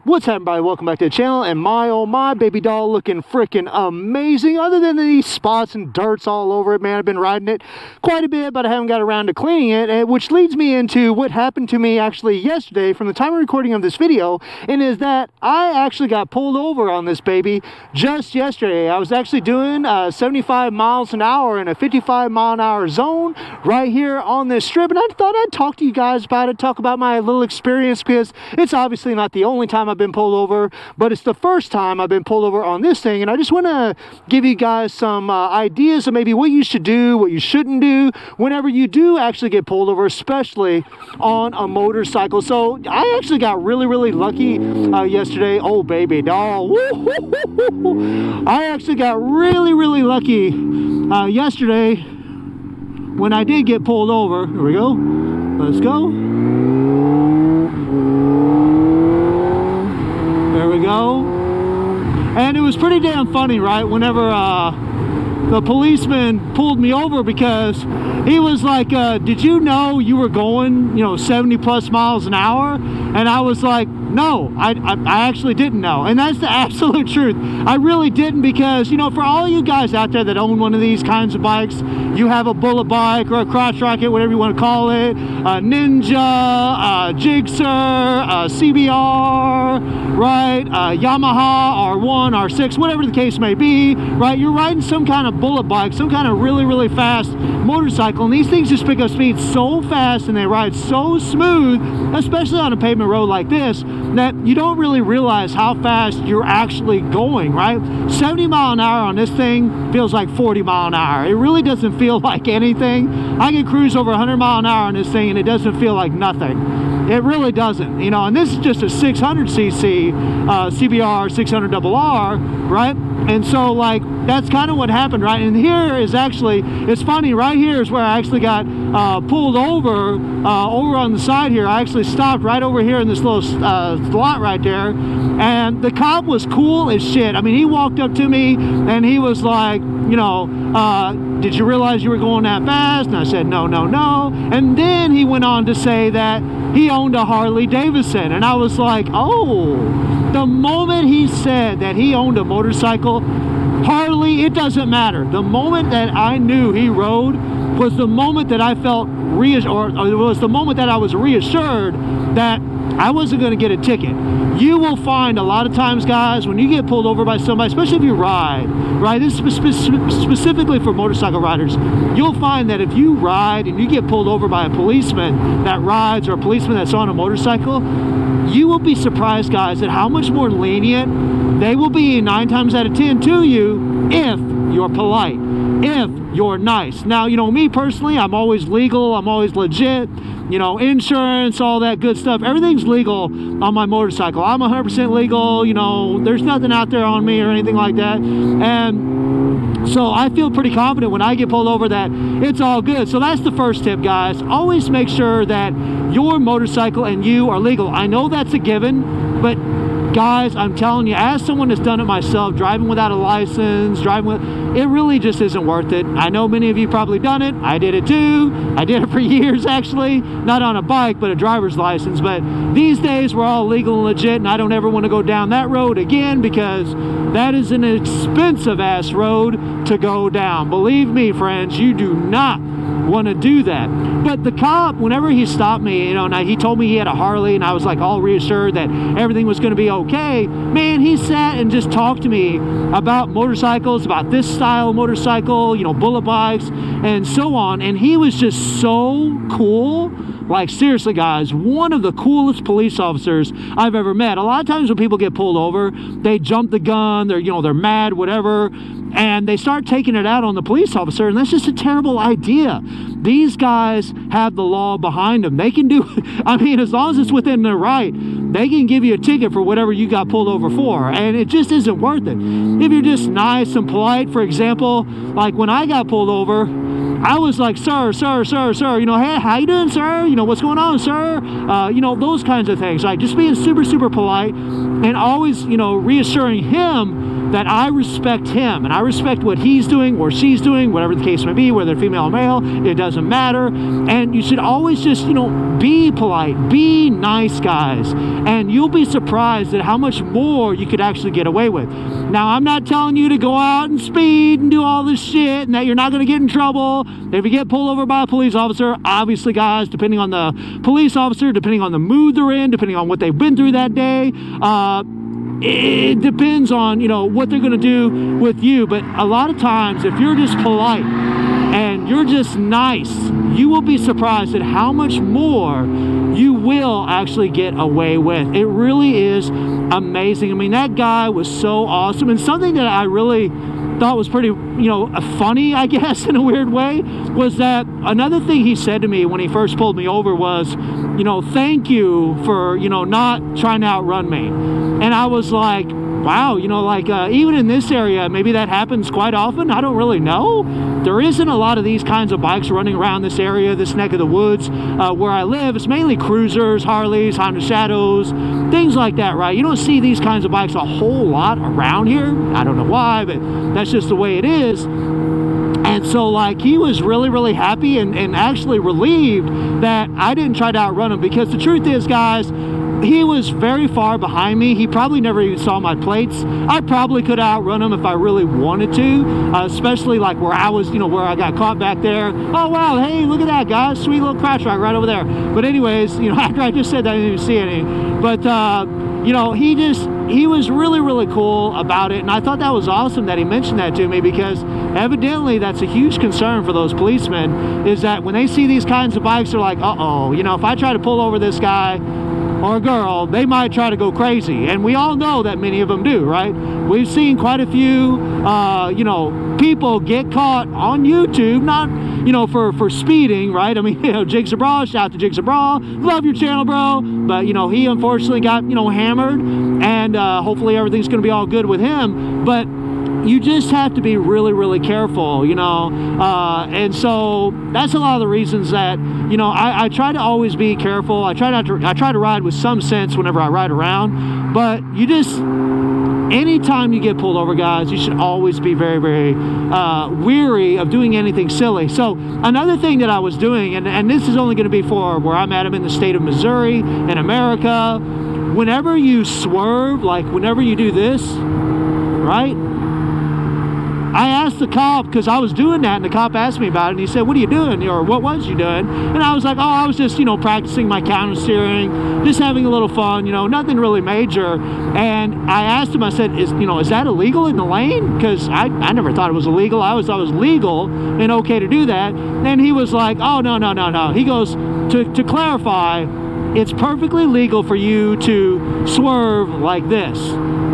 What's happening, everybody? Welcome back to the channel. And my, oh my, baby doll looking freaking amazing. Other than these spots and dirts all over it, man, I've been riding it quite a bit, but I haven't got around to cleaning it, which leads me into what happened to me actually yesterday from the time of recording of this video, and is that I actually got pulled over on this baby just yesterday. I was actually doing 75 miles an hour in a 55 mile an hour zone right here on this strip, and I thought I'd talk to you guys about it, talk about my little experience, because it's obviously not the only time I've been pulled over, but it's the first time I've been pulled over on this thing. And I just want to give you guys some ideas of maybe what you should do, what you shouldn't do whenever you do actually get pulled over, especially on a motorcycle. So I actually got really lucky yesterday. Oh baby doll, I actually got really lucky yesterday when I did get pulled over. Here we go, let's go. There we go. And it was pretty damn funny, right? Whenever the policeman pulled me over, because he was like, did you know you were going, 70 plus miles an hour? And I was like, no, I actually didn't know. And that's the absolute truth. I really didn't, because, for all you guys out there that own one of these kinds of bikes, you have a bullet bike or a crotch rocket, whatever you want to call it, a Ninja, a Gixxer, a CBR, right? A Yamaha R1, R6, whatever the case may be, right? You're riding some kind of bullet bike, some kind of really fast motorcycle, and these things just pick up speed so fast and they ride so smooth, especially on a pavement road like this, that you don't really realize how fast you're actually going, right? 70 mile an hour on this thing feels like 40 mile an hour. It really doesn't feel like anything. I can cruise over 100 mile an hour on this thing and it doesn't feel like nothing. It really doesn't, and this is just a 600cc CBR 600RR, right? And so, like, that's kind of what happened, right? And here is actually, it's funny, right here is where I actually got pulled over, over on the side here. I actually stopped right over here in this little slot right there, and the cop was cool as shit. I mean, he walked up to me and he was like, did you realize you were going that fast? And I said, no. And then he went on to say that he owned a Harley Davidson, and I was like, oh. The moment he said that he owned a motorcycle, Harley, it doesn't matter. The moment that I knew he rode was the moment that I felt reassured, or it was the moment that I was reassured that I wasn't going to get a ticket. You will find a lot of times, guys, when you get pulled over by somebody, especially if you ride, right? This is specifically for motorcycle riders. You'll find that if you ride and you get pulled over by a policeman that rides or a policeman that's on a motorcycle, you will be surprised, guys, at how much more lenient they will be 9 times out of 10 to you if you're polite, if you're nice. Now, me personally, I'm always legal, I'm always legit, insurance, all that good stuff. Everything's legal on my motorcycle. I'm 100% legal, there's nothing out there on me or anything like that. And so I feel pretty confident when I get pulled over that it's all good. So that's the first tip, guys. Always make sure that your motorcycle and you are legal. I know that's a given, but guys, I'm telling you, as someone that's done it myself, driving without a license, it really just isn't worth it. I know many of you probably done it. I did it too. I did it for years, actually. Not on a bike, but a driver's license. But these days, we're all legal and legit, and I don't ever want to go down that road again, because that is an expensive-ass road to go down. Believe me, friends, you do not want to do that. But the cop, whenever he stopped me, now he told me he had a Harley, and I was like all reassured that everything was going to be okay. Man, he sat and just talked to me about motorcycles, about this style of motorcycle, bullet bikes and so on, and he was just so cool. Like, seriously, guys, one of the coolest police officers I've ever met. A lot of times when people get pulled over, they jump the gun, they're mad, whatever, and they start taking it out on the police officer, and that's just a terrible idea. These guys have the law behind them. They can do, as long as it's within their right, they can give you a ticket for whatever you got pulled over for, and it just isn't worth it. If you're just nice and polite, for example, like when I got pulled over, I was like, sir, you know, hey, how you doing, sir? You know, what's going on, sir? You know, those kinds of things. Like, just being super polite and always, you know, reassuring him that I respect him and I respect what he's doing or she's doing, whatever the case may be, whether they're female or male, it doesn't matter. And you should always just, you know, be polite, be nice, guys, and you'll be surprised at how much more you could actually get away with. Now, I'm not telling you to go out and speed and do all this shit and that you're not going to get in trouble if you get pulled over by a police officer. Obviously, guys, depending on the police officer, depending on the mood they're in, depending on what they've been through that day, it depends on, you know, what they're going to do with you. But a lot of times, if you're just polite and you're just nice, you will be surprised at how much more you will actually get away with. It really is amazing. I mean, that guy was so awesome. And something that I really thought was pretty, you know, funny, I guess, in a weird way, was that another thing he said to me when he first pulled me over was, you know, thank you for, you know, not trying to outrun me. And I was like, wow, you know, like, even in this area, maybe that happens quite often. I don't really know. There isn't a lot of these kinds of bikes running around this area, this neck of the woods, where I live. It's mainly cruisers, Harleys, Honda Shadows, things like that, right? You don't see these kinds of bikes a whole lot around here. I don't know why, but that's just the way it is. And so, like, he was really happy and actually relieved that I didn't try to outrun him, because the truth is, guys, he was very far behind me. He probably never even saw my plates. I probably could outrun him if I really wanted to, especially like where I was, you know, where I got caught back there. Oh, wow, hey, look at that, guys. Sweet little crash rock right over there. But anyways, you know, after I just said that, I didn't even see any. But, you know, he was really cool about it. And I thought that was awesome that he mentioned that to me, because evidently that's a huge concern for those policemen, is that when they see these kinds of bikes, they're like, uh-oh, you know, if I try to pull over this guy or a girl, they might try to go crazy. And we all know that many of them do, right? We've seen quite a few, you know, people get caught on YouTube, not, you know, for speeding, right? I mean, you know, Jigs of Bra, shout out to Jigs of Bra, love your channel, bro. But, you know, he unfortunately got, you know, hammered, and hopefully everything's going to be all good with him. But you just have to be really careful, you know, and so that's a lot of the reasons that, you know, I try to always be careful. I try to ride with some sense whenever I ride around, but you just, anytime you get pulled over, guys, you should always be very weary of doing anything silly. So another thing that I was doing, and this is only going to be for where I'm at, I'm in the state of Missouri in America. Whenever you swerve, like whenever you do this, right? I asked the cop, because I was doing that, and the cop asked me about it, and he said, what are you doing? Or what was you doing? And I was like, oh, I was just, you know, practicing my counter steering, just having a little fun, you know, nothing really major. And I asked him, I said, is that illegal in the lane? Because I never thought it was illegal. I was legal and okay to do that. And he was like, oh, no. He goes, to clarify, it's perfectly legal for you to swerve like this.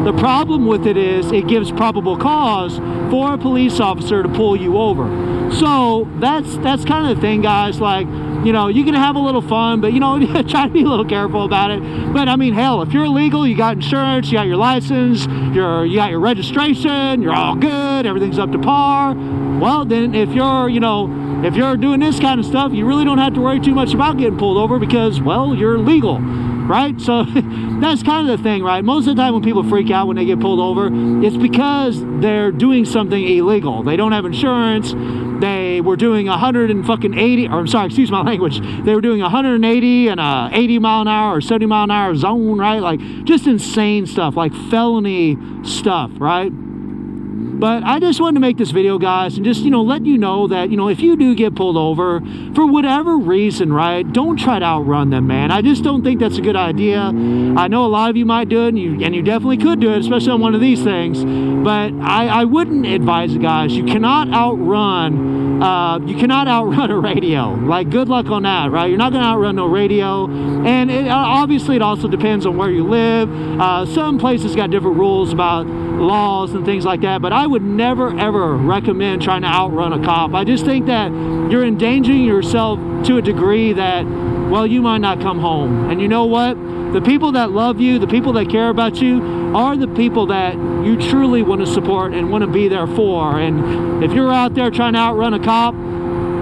The problem with it is it gives probable cause for a police officer to pull you over. So that's kind of the thing, guys. Like, you know, you can have a little fun, but, you know, try to be a little careful about it. But I mean, hell, if you're legal, you got insurance, you got your license, you got your registration, you're all good, everything's up to par. Well, then if you're doing this kind of stuff, you really don't have to worry too much about getting pulled over, because, well, you're legal, right? So that's kind of the thing, right? Most of the time when people freak out when they get pulled over, it's because they're doing something illegal. They don't have insurance. They were doing 180, or I'm sorry, excuse my language. They were doing 180 and a 80 mile an hour or 70 mile an hour zone, right? Like just insane stuff, like felony stuff, right? But I just wanted to make this video, guys, and just, you know, let you know that, you know, if you do get pulled over for whatever reason, right, don't try to outrun them, man. I just don't think that's a good idea. I know a lot of you might do it, and you definitely could do it, especially on one of these things. But I wouldn't advise it, guys. You cannot outrun a radio. Like, good luck on that, right? You're not going to outrun no radio. And obviously it also depends on where you live. Some places got different rules about laws and things like that, but I would never ever recommend trying to outrun a cop. I just think that you're endangering yourself to a degree that, well, you might not come home. And you know what? The people that love you, the people that care about you, are the people that you truly want to support and want to be there for. And if you're out there trying to outrun a cop,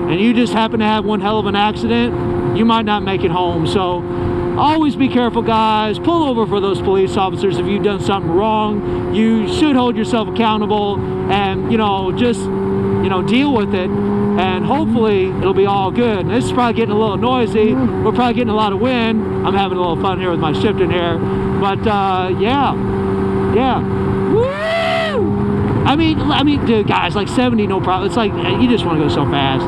and you just happen to have one hell of an accident, you might not make it home. So always be careful, guys. Pull over for those police officers. If you've done something wrong, you should hold yourself accountable, and, you know, just, you know, deal with it, and hopefully it'll be all good. And this is probably getting a little noisy. We're probably getting a lot of wind. I'm having a little fun here with my shifting here, but yeah. Woo! I mean, dude, guys, like 70, no problem. It's like you just want to go so fast,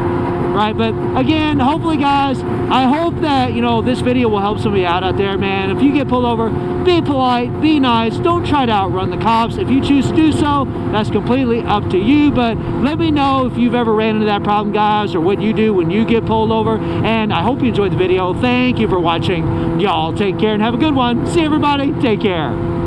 right? But again, hopefully, guys, I hope that, you know, this video will help somebody out there, man. If you get pulled over, be polite, be nice. Don't try to outrun the cops. If you choose to do so, that's completely up to you. But let me know if you've ever ran into that problem, guys, or what you do when you get pulled over. And I hope you enjoyed the video. Thank you for watching. Y'all take care and have a good one. See everybody. Take care.